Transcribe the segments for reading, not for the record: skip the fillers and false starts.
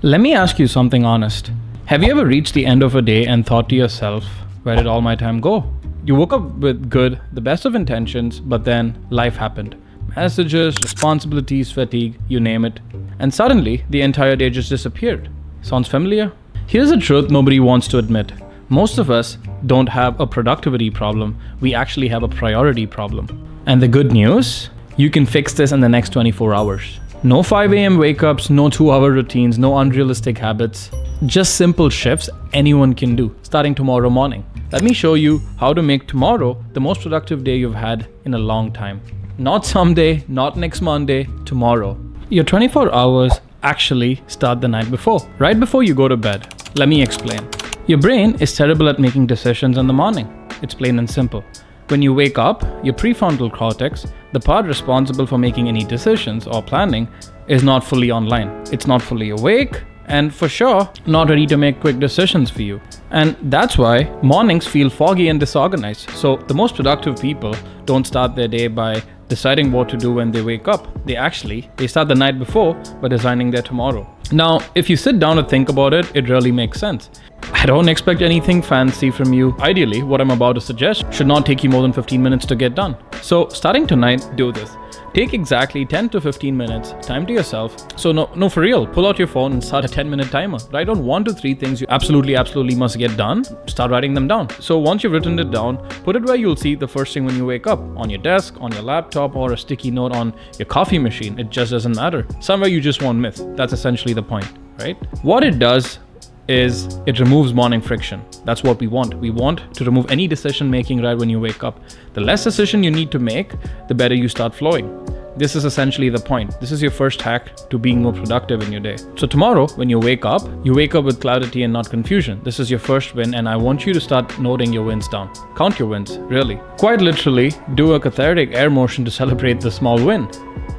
Let me ask you something honest. Have you ever reached the end of a day and thought to yourself, where did all my time go? You woke up with the best of intentions, but then life happened. Messages, responsibilities, fatigue, you name it. And suddenly, the entire day just disappeared. Sounds familiar? Here's the truth nobody wants to admit. Most of us don't have a productivity problem. We actually have a priority problem. And the good news? You can fix this in the next 24 hours. No 5 a.m. wake-ups, no 2-hour routines, no unrealistic habits. Just simple shifts anyone can do, starting tomorrow morning. Let me show you how to make tomorrow the most productive day you've had in a long time. Not someday, not next Monday, tomorrow. Your 24 hours actually start the night before, right before you go to bed. Let me explain. Your brain is terrible at making decisions in the morning. It's plain and simple. When you wake up, your prefrontal cortex, the part responsible for making any decisions or planning, is not fully online. It's not fully awake, and for sure, not ready to make quick decisions for you. And that's why mornings feel foggy and disorganized. So the most productive people don't start their day by deciding what to do when they wake up. They start the night before by designing their tomorrow. Now, if you sit down and think about it, it really makes sense. I don't expect anything fancy from you. Ideally, what I'm about to suggest should not take you more than 15 minutes to get done. So starting tonight, do this. Take exactly 10 to 15 minutes, time to yourself. So no, for real, pull out your phone and start a 10-minute timer. Write down 1 to 3 things you absolutely must get done. Start writing them down. So once you've written it down, put it where you'll see the first thing when you wake up. On your desk, on your laptop, or a sticky note on your coffee machine. It just doesn't matter. Somewhere you just won't miss. That's essentially the point, right? What it does is it removes morning friction. That's what we want. We want to remove any decision making right when you wake up. The less decision you need to make, the better you start flowing. This is essentially the point. This is your first hack to being more productive in your day. So tomorrow, when you wake up with clarity and not confusion. This is your first win, and I want you to start noting your wins down. Count your wins, really. Quite literally, do a cathartic air motion to celebrate the small win.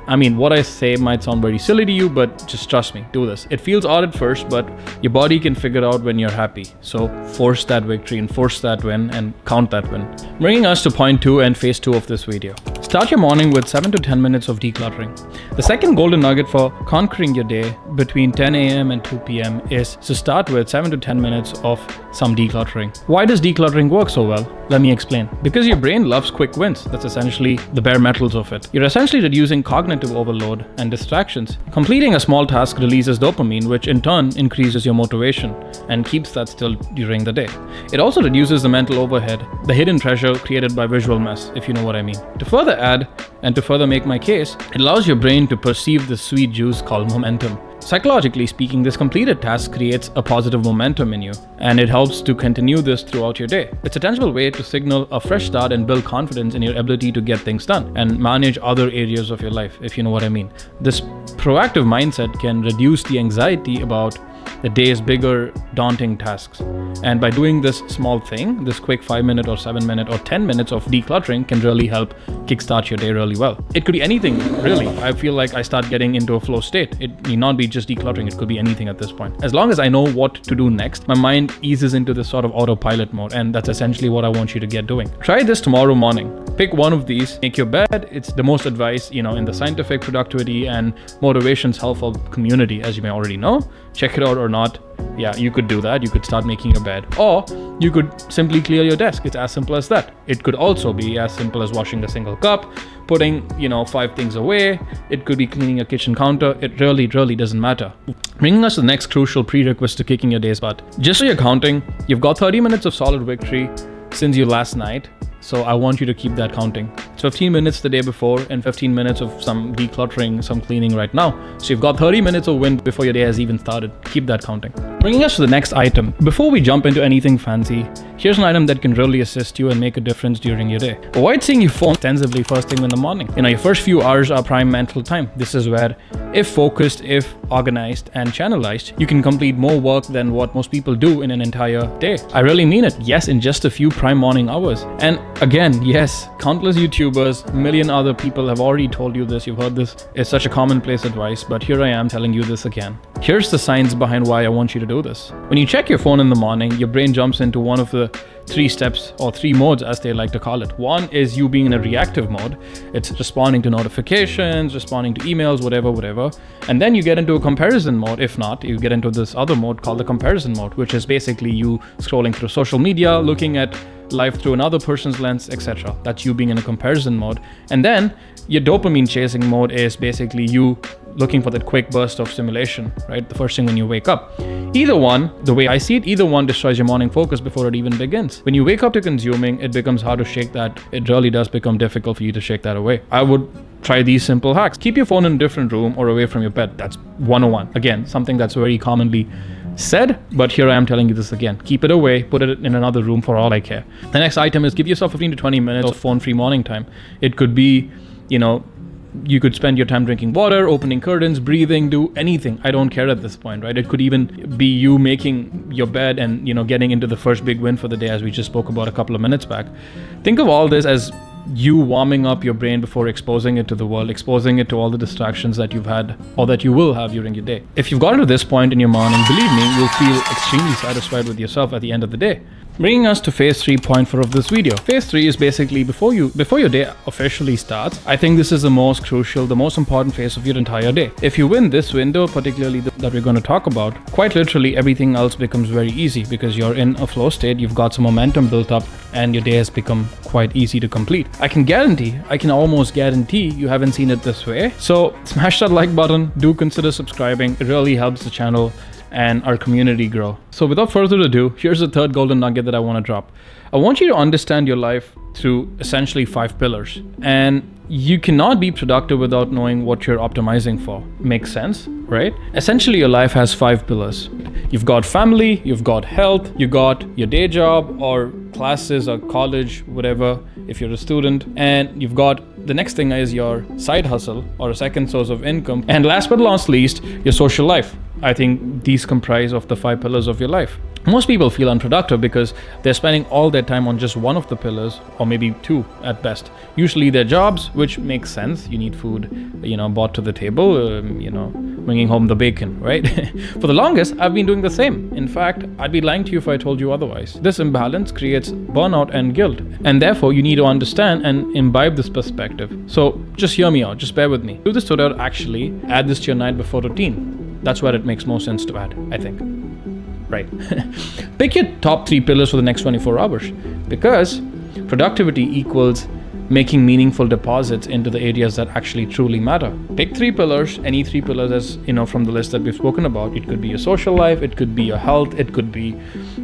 I mean, what I say might sound very silly to you, but just trust me, do this. It feels odd at first, but your body can figure out when you're happy. So force that victory and force that win and count that win. Bringing us to point 2 and phase 2 of this video. Start your morning with 7 to 10 minutes of decluttering. The second golden nugget for conquering your day between 10 a.m. and 2 p.m. is to start with 7 to 10 minutes of some decluttering. Why does decluttering work so well? Let me explain. Because your brain loves quick wins. That's essentially the bare metals of it. You're essentially reducing cognitive overload and distractions. Completing a small task releases dopamine, which in turn increases your motivation and keeps that still during the day. It also reduces the mental overhead, the hidden treasure created by visual mess, if you know what I mean. To further add, and to further make my case, it allows your brain to perceive the sweet juice called momentum. Psychologically speaking, this completed task creates a positive momentum in you, and it helps to continue this throughout your day. It's a tangible way to signal a fresh start and build confidence in your ability to get things done and manage other areas of your life, if you know what I mean. This proactive mindset can reduce the anxiety about the day's bigger, daunting tasks. And by doing this small thing, this quick 5-minute or 7-minute or 10 minutes of decluttering can really help kickstart your day really well. It could be anything, really. I feel like I start getting into a flow state. It need not be just decluttering, it could be anything at this point. As long as I know what to do next, my mind eases into this sort of autopilot mode, and that's essentially what I want you to get doing. Try this tomorrow morning. Pick one of these, make your bed. It's the most advice, in the scientific productivity and motivations helpful community, as you may already know. Check it out or not. Yeah, you could do that. You could start making your bed, or you could simply clear your desk. It's as simple as that. It could also be as simple as washing a single cup, putting 5 things away. It could be cleaning a kitchen counter. It really doesn't matter. Bringing us to the next crucial prerequisite to kicking your day's butt. Just so you're counting, you've got 30 minutes of solid victory since your last night. So I want you to keep that counting. It's 15 minutes the day before and 15 minutes of some decluttering, some cleaning right now. So you've got 30 minutes of win before your day has even started. Keep that counting. Bringing us to the next item. Before we jump into anything fancy, here's an item that can really assist you and make a difference during your day. Avoid seeing your phone extensively first thing in the morning. Your first few hours are prime mental time. This is where, if focused, if organized and channelized, you can complete more work than what most people do in an entire day. I really mean it. Yes, in just a few prime morning hours. And again, yes, countless YouTubers, million other people have already told you this. You've heard this. It's such a commonplace advice, but here I am telling you this again. Here's the science behind why I want you to do this. When you check your phone in the morning, your brain jumps into one of the 3 steps or 3 modes, as they like to call it. One is you being in a reactive mode. It's responding to notifications, responding to emails, whatever. And then you get into a comparison mode. If not, you get into this other mode called the comparison mode, which is basically you scrolling through social media, looking at life through another person's lens, etc. That's you being in a comparison mode. And then your dopamine chasing mode is basically you looking for that quick burst of stimulation, right? The first thing when you wake up. Either one, the way I see it, either one destroys your morning focus before it even begins. When you wake up to consuming, it becomes hard to shake that. It really does become difficult for you to shake that away. I would try these simple hacks. Keep your phone in a different room or away from your bed. That's 101. Again, something that's very commonly said, but here I am telling you this again. Keep it away, put it in another room for all I care. The next item is give yourself 15 to 20 minutes of phone-free morning time. It could be, you could spend your time drinking water, opening curtains, breathing, do anything. I don't care at this point, right? It could even be you making your bed and, getting into the first big win for the day, as we just spoke about a couple of minutes back. Think of all this as you warming up your brain before exposing it to the world, exposing it to all the distractions that you've had or that you will have during your day. If you've gotten to this point in your morning, believe me, you'll feel extremely satisfied with yourself at the end of the day. Bringing us to phase 3.4 of this video. Phase 3 is basically before your day officially starts. I think this is the most crucial, the most important phase of your entire day. If you win this window, particularly that we're going to talk about, quite literally everything else becomes very easy because you're in a flow state, you've got some momentum built up, and your day has become quite easy to complete. I can almost guarantee you haven't seen it this way. So smash that like button, do consider subscribing. It really helps the channel and our community grow. So without further ado, here's the third golden nugget that I want to drop. I want you to understand your life through essentially 5 pillars. And you cannot be productive without knowing what you're optimizing for. Makes sense, right? Essentially, your life has 5 pillars. You've got family, you've got health, you got your day job or classes or college, whatever, if you're a student, and you've got the next thing is your side hustle or a second source of income. And last but not least, your social life. I think these comprise of the 5 pillars of your life. Most people feel unproductive because they're spending all their time on just one of the pillars, or maybe 2 at best. Usually their jobs, which makes sense. You need food, brought to the table, bringing home the bacon, right? For the longest, I've been doing the same. In fact, I'd be lying to you if I told you otherwise. This imbalance creates burnout and guilt, and therefore you need to understand and imbibe this perspective. So just hear me out, just bear with me. Do this without actually add this to your night before routine. That's where it makes most sense to add, I think. Right. Pick your top 3 pillars for the next 24 hours because productivity equals making meaningful deposits into the areas that actually truly matter. Pick 3 pillars, any 3 pillars as from the list that we've spoken about. It could be your social life, it could be your health, it could be,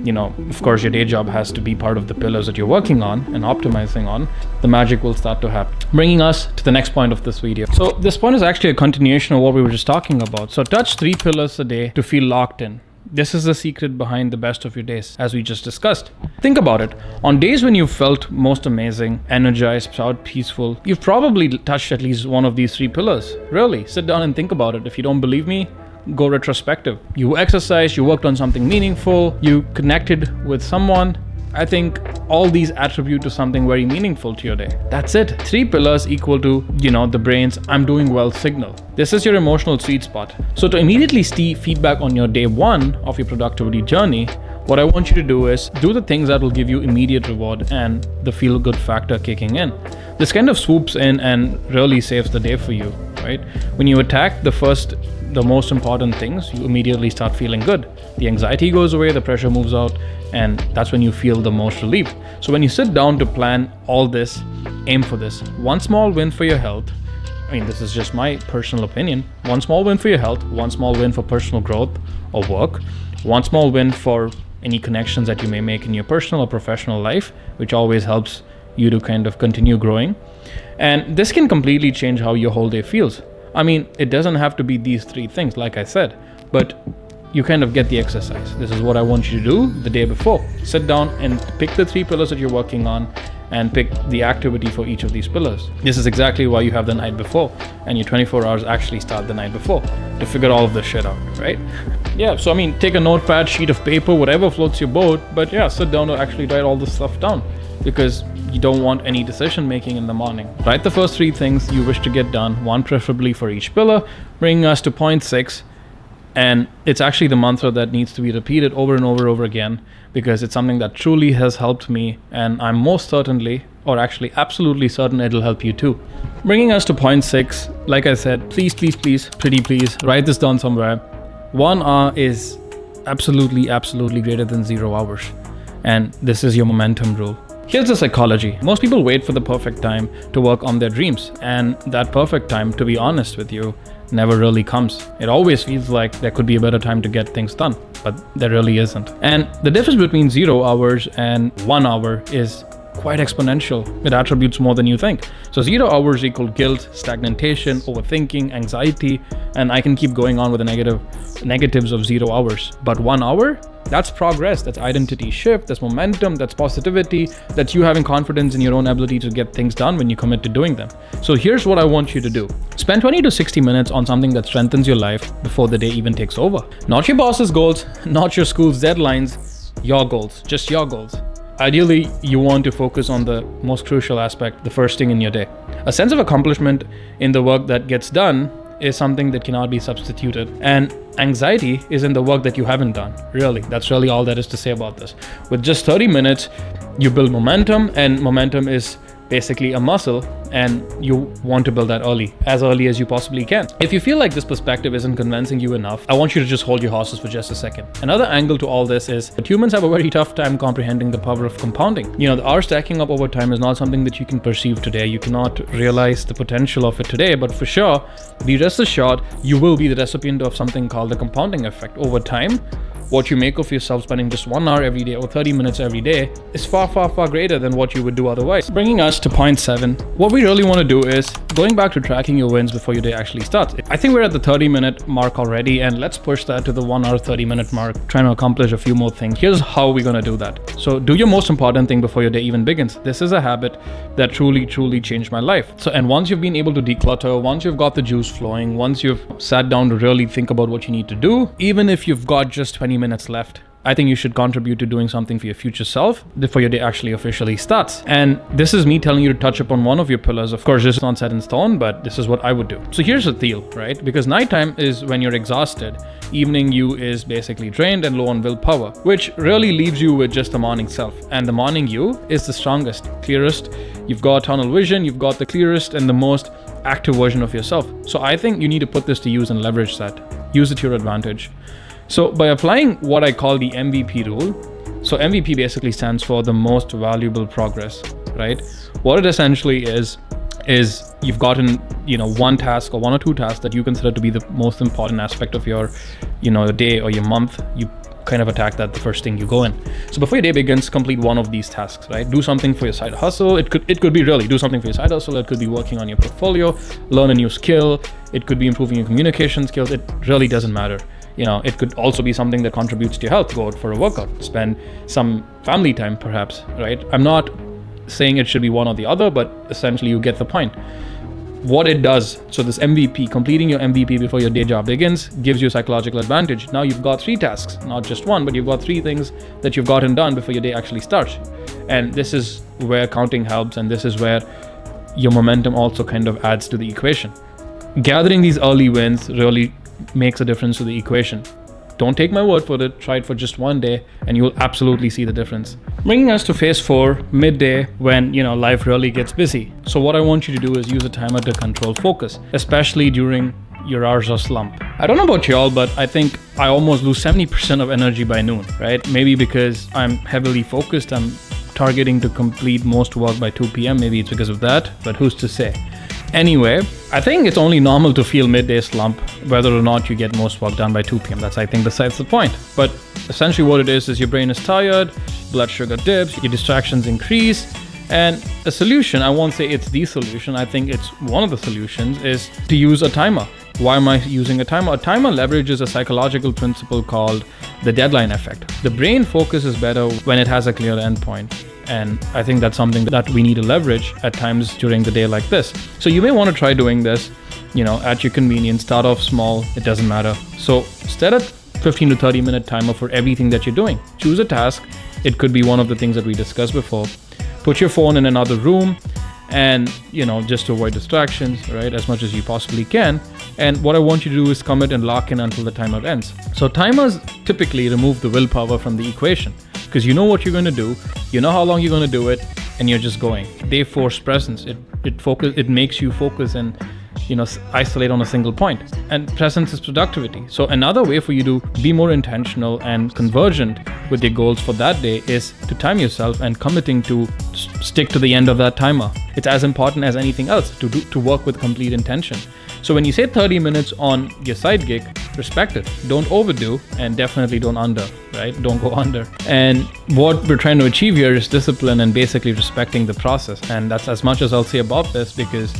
of course your day job has to be part of the pillars that you're working on and optimizing on. The magic will start to happen. Bringing us to the next point of this video. So this point is actually a continuation of what we were just talking about. So touch 3 pillars a day to feel locked in. This is the secret behind the best of your days, as we just discussed. Think about it. On days when you felt most amazing, energized, proud, peaceful, you've probably touched at least one of these 3 pillars. Really, sit down and think about it. If you don't believe me, go retrospective. You exercised, you worked on something meaningful, you connected with someone. I think all these attribute to something very meaningful to your day. That's it. 3 pillars equal to, the brain's I'm doing well signal. This is your emotional sweet spot. So to immediately see feedback on your day 1 of your productivity journey, what I want you to do is do the things that will give you immediate reward and the feel-good factor kicking in. This kind of swoops in and really saves the day for you, right? When you attack the most important things, you immediately start feeling good. The anxiety goes away, the pressure moves out, and that's when you feel the most relieved. So when you sit down to plan all this, aim for this. 1 small win for your health. This is just my personal opinion. 1 small win for your health, 1 small win for personal growth or work, 1 small win for any connections that you may make in your personal or professional life, which always helps you to kind of continue growing. And this can completely change how your whole day feels. It doesn't have to be these 3 things, like I said, but you kind of get the exercise. This is what I want you to do the day before. Sit down and pick the 3 pillars that you're working on and pick the activity for each of these pillars. This is exactly why you have the night before, and your 24 hours actually start the night before to figure all of this shit out, right? Yeah, so take a notepad, sheet of paper, whatever floats your boat, but yeah, sit down to actually write all this stuff down because you don't want any decision making in the morning. Write the first 3 things you wish to get done, 1 preferably for each pillar. Bringing us to point 6. And it's actually the mantra that needs to be repeated over and over again, because it's something that truly has helped me, and I'm most certainly, or actually absolutely certain, it'll help you too. Bringing us to point 6, like I said, please, pretty please, write this down somewhere. 1 hour is absolutely greater than 0 hours. And this is your momentum rule. Here's the psychology. Most people wait for the perfect time to work on their dreams, and that perfect time, to be honest with you, never really comes. It always feels like there could be a better time to get things done, but there really isn't. And the difference between 0 hours and 1 hour is quite exponential. It attributes more than you think. So 0 hours equal guilt, stagnation, overthinking, anxiety, and I can keep going on with the negatives of 0 hours. But 1 hour, that's progress, that's identity shift, that's momentum, that's positivity, that's you having confidence in your own ability to get things done when you commit to doing them. So here's what I want you to do. Spend 20 to 60 minutes on something that strengthens your life before the day even takes over. Not your boss's goals, not your school's deadlines, your goals, just your goals. Ideally, you want to focus on the most crucial aspect, the first thing in your day. A sense of accomplishment in the work that gets done is something that cannot be substituted. And anxiety is in the work that you haven't done. Really, that's really all there is to say about this. With just 30 minutes, you build momentum, and momentum is basically a muscle, and you want to build that as early as you possibly can. If you feel like this perspective isn't convincing you enough, I want you to just hold your horses for just a second. Another angle to all this is that humans have a very tough time comprehending the power of compounding. You know, the hour stacking up over time is not something that you can perceive today. You cannot realize the potential of it today, but for sure, be rest assured, you will be the recipient of something called the compounding effect. Over time, what you make of yourself spending just 1 hour every day or 30 minutes every day is far greater than what you would do otherwise. Bringing us to point 7, what we really want to do is going back to tracking your wins before your day actually starts. I think we're at the 30-minute mark already, and let's push that to the 1 hour 30-minute mark, trying to accomplish a few more things. Here's how we're going to do that. So do your most important thing before your day even begins. This is a habit that truly changed my life. And once you've been able to declutter, once you've got the juice flowing, once you've sat down to really think about what you need to do, even if you've got just 20 minutes left, I think you should contribute to doing something for your future self before your day actually officially starts. And this is me telling you to touch upon one of your pillars. Of course, this is not set in stone, but this is what I would do. So here's the deal, right? Because nighttime is when you're exhausted. Evening you is basically drained and low on willpower, which really leaves you with just the morning self. And the morning you is the strongest, clearest. You've got tunnel vision, you've got the clearest and the most active version of yourself. So I think you need to put this to use and leverage that. Use it to your advantage. So by applying what I call the MVP rule, so MVP basically stands for the most valuable progress, right? What it essentially is you've gotten, one task or 1 or 2 tasks that you consider to be the most important aspect of your, day or your month. You kind of attack that the first thing you go in. So before your day begins, complete one of these tasks, right? Do something for your side hustle. It could be really do something for your side hustle. It could be working on your portfolio, learn a new skill. It could be improving your communication skills. It really doesn't matter. It could also be something that contributes to your health. Go out for a workout, spend some family time perhaps, right? I'm not saying it should be one or the other, but essentially you get the point. What it does, so this MVP, completing your MVP before your day job begins, gives you a psychological advantage. Now you've got 3 tasks, not just 1, but you've got 3 things that you've gotten done before your day actually starts. And this is where counting helps, and this is where your momentum also kind of adds to the equation. Gathering these early wins really makes a difference to the equation. Don't take my word for it, try it for just 1 day and you'll absolutely see the difference. Bringing us to phase 4, midday, when life really gets busy. So what I want you to do is use a timer to control focus, especially during your hours of slump. I don't know about y'all, but I think I almost lose 70% of energy by noon, right? Maybe because I'm heavily focused, I'm targeting to complete most work by 2 p.m. Maybe it's because of that, but who's to say? Anyway, I think it's only normal to feel midday slump, whether or not you get most work done by 2 p.m. That's, I think, besides the point. But essentially what it is your brain is tired, blood sugar dips, your distractions increase, and a solution, I won't say it's the solution, I think it's one of the solutions, is to use a timer. Why am I using a timer? A timer leverages a psychological principle called the deadline effect. The brain focuses better when it has a clear endpoint. And I think that's something that we need to leverage at times during the day like this. So you may want to try doing this, at your convenience. Start off small, it doesn't matter. So set a 15 to 30 minute timer for everything that you're doing. Choose a task. It could be one of the things that we discussed before. Put your phone in another room and just to avoid distractions, right, as much as you possibly can. And what I want you to do is commit and lock in until the timer ends. So timers typically remove the willpower from the equation, because you know what you're going to do, you know how long you're going to do it, and you're just going. They force presence. It makes you focus and isolate on a single point. And presence is productivity. So another way for you to be more intentional and convergent with your goals for that day is to time yourself and committing to stick to the end of that timer. It's as important as anything else to work with complete intention. So when you say 30 minutes on your side gig, respect it. Don't overdo, and definitely don't under, right? Don't go under. And what we're trying to achieve here is discipline and basically respecting the process. And that's as much as I'll say about this, because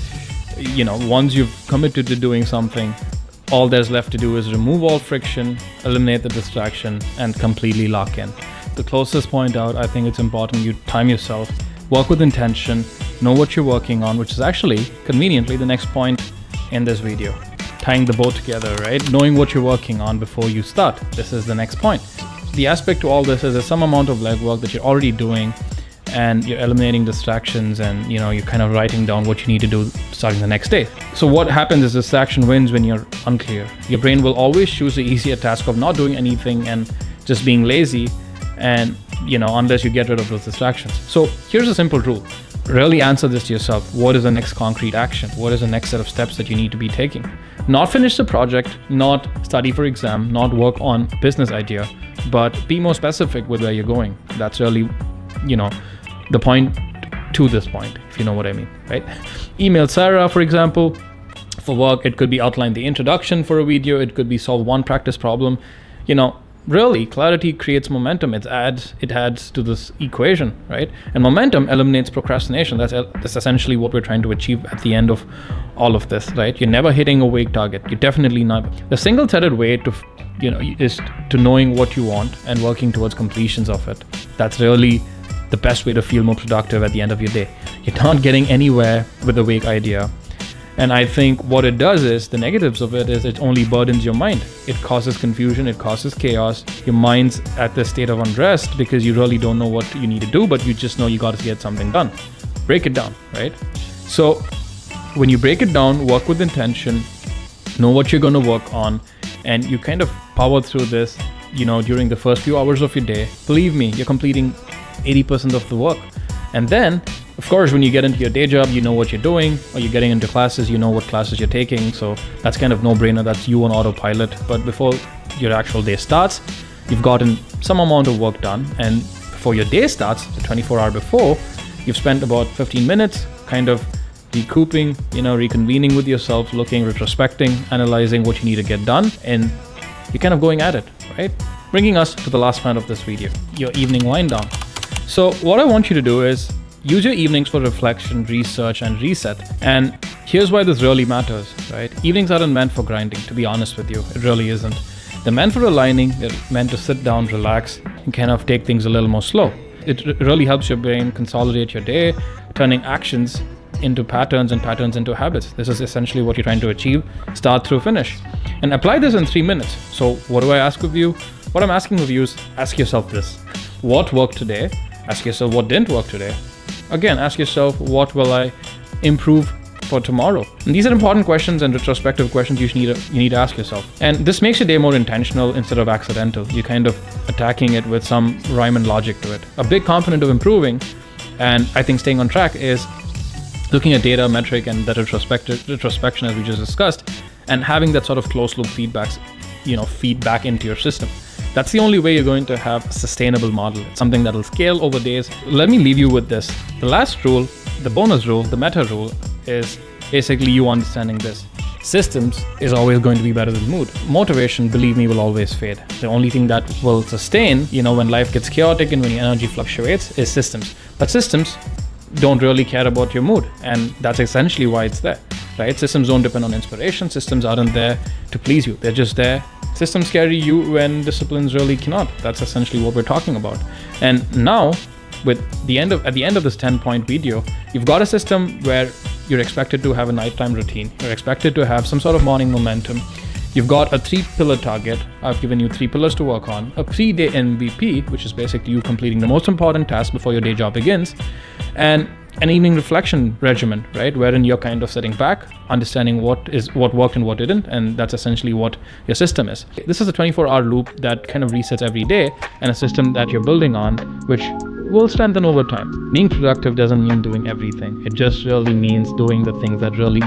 once you've committed to doing something, all there's left to do is remove all friction, eliminate the distraction, and completely lock in. The closest point out, I think it's important you time yourself, work with intention, know what you're working on, which is actually conveniently the next point in this video. Tying the both together, right? Knowing what you're working on before you start. This is the next point. The aspect to all this is there's some amount of legwork that you're already doing, and you're eliminating distractions, and you're kind of writing down what you need to do starting the next day. So what happens is distraction wins when you're unclear. Your brain will always choose the easier task of not doing anything and just being lazy, and unless you get rid of those distractions. So here's a simple rule. Really answer this to yourself. What is the next concrete action? What is the next set of steps that you need to be taking? Not finish the project, not study for exam, not work on business idea, but be more specific with where you're going. That's really, the point to this point, if you know what I mean, right? Email Sarah, for example, for work. It could be outline the introduction for a video. It could be solve one practice problem. Really, clarity creates momentum. It adds to this equation, right? And momentum eliminates procrastination. That's essentially what we're trying to achieve at the end of all of this, right? You're never hitting a vague target. You're definitely not. The single-threaded way to, is to knowing what you want and working towards completions of it. That's really the best way to feel more productive at the end of your day. You're not getting anywhere with a vague idea. And I think what it does is, the negatives of it is it only burdens your mind. It causes confusion, it causes chaos. Your mind's at this state of unrest because you really don't know what you need to do, but you just know you got to get something done. Break it down, right? So when you break it down, work with intention, know what you're going to work on, and you kind of power through this, during the first few hours of your day. Believe me, you're completing 80% of the work. And then, of course, when you get into your day job, you know what you're doing, or you're getting into classes, you know what classes you're taking. So that's kind of no-brainer. That's you on autopilot. But before your actual day starts, you've gotten some amount of work done. And before your day starts, the 24-hour before, you've spent about 15 minutes kind of recouping, reconvening with yourself, looking, retrospecting, analyzing what you need to get done. And you're kind of going at it, right? Bringing us to the last point of this video, your evening wind down. So what I want you to do is use your evenings for reflection, research, and reset. And here's why this really matters, right? Evenings aren't meant for grinding, to be honest with you. It really isn't. They're meant for aligning. They're meant to sit down, relax, and kind of take things a little more slow. It really helps your brain consolidate your day, turning actions into patterns and patterns into habits. This is essentially what you're trying to achieve, start through finish. And apply this in 3 minutes. So what do I ask of you? What I'm asking of you is ask yourself this. What worked today? Ask yourself what didn't work today. Again, ask yourself, what will I improve for tomorrow? And these are important questions and retrospective questions you need to ask yourself. And this makes your day more intentional instead of accidental. You're kind of attacking it with some rhyme and logic to it. A big component of improving, and I think staying on track, is looking at data, metric, and that retrospection as we just discussed, and having that sort of closed loop feedback into your system. That's the only way you're going to have a sustainable model. It's something that'll scale over days. Let me leave you with this. The last rule, the bonus rule, the meta rule, is basically you understanding this. Systems is always going to be better than mood. Motivation, believe me, will always fade. The only thing that will sustain, when life gets chaotic and when your energy fluctuates, is systems. But systems don't really care about your mood. And that's essentially why it's there, right? Systems don't depend on inspiration. Systems aren't there to please you. They're just there. Systems carry you when disciplines really cannot. That's essentially what we're talking about. And now, at the end of this 10-point video, you've got a system where you're expected to have a nighttime routine. You're expected to have some sort of morning momentum. You've got a 3-pillar target. I've given you 3 pillars to work on. A 3-day MVP, which is basically you completing the most important task before your day job begins. And an evening reflection regimen, right? Wherein you're kind of sitting back, understanding what worked and what didn't, and that's essentially what your system is. This is a 24-hour loop that kind of resets every day, and a system that you're building on, which will strengthen over time. Being productive doesn't mean doing everything. It just really means doing the things that really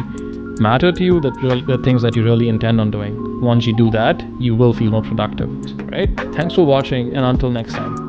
matter to you, the things that you really intend on doing. Once you do that, you will feel more productive, right? Thanks for watching, and until next time.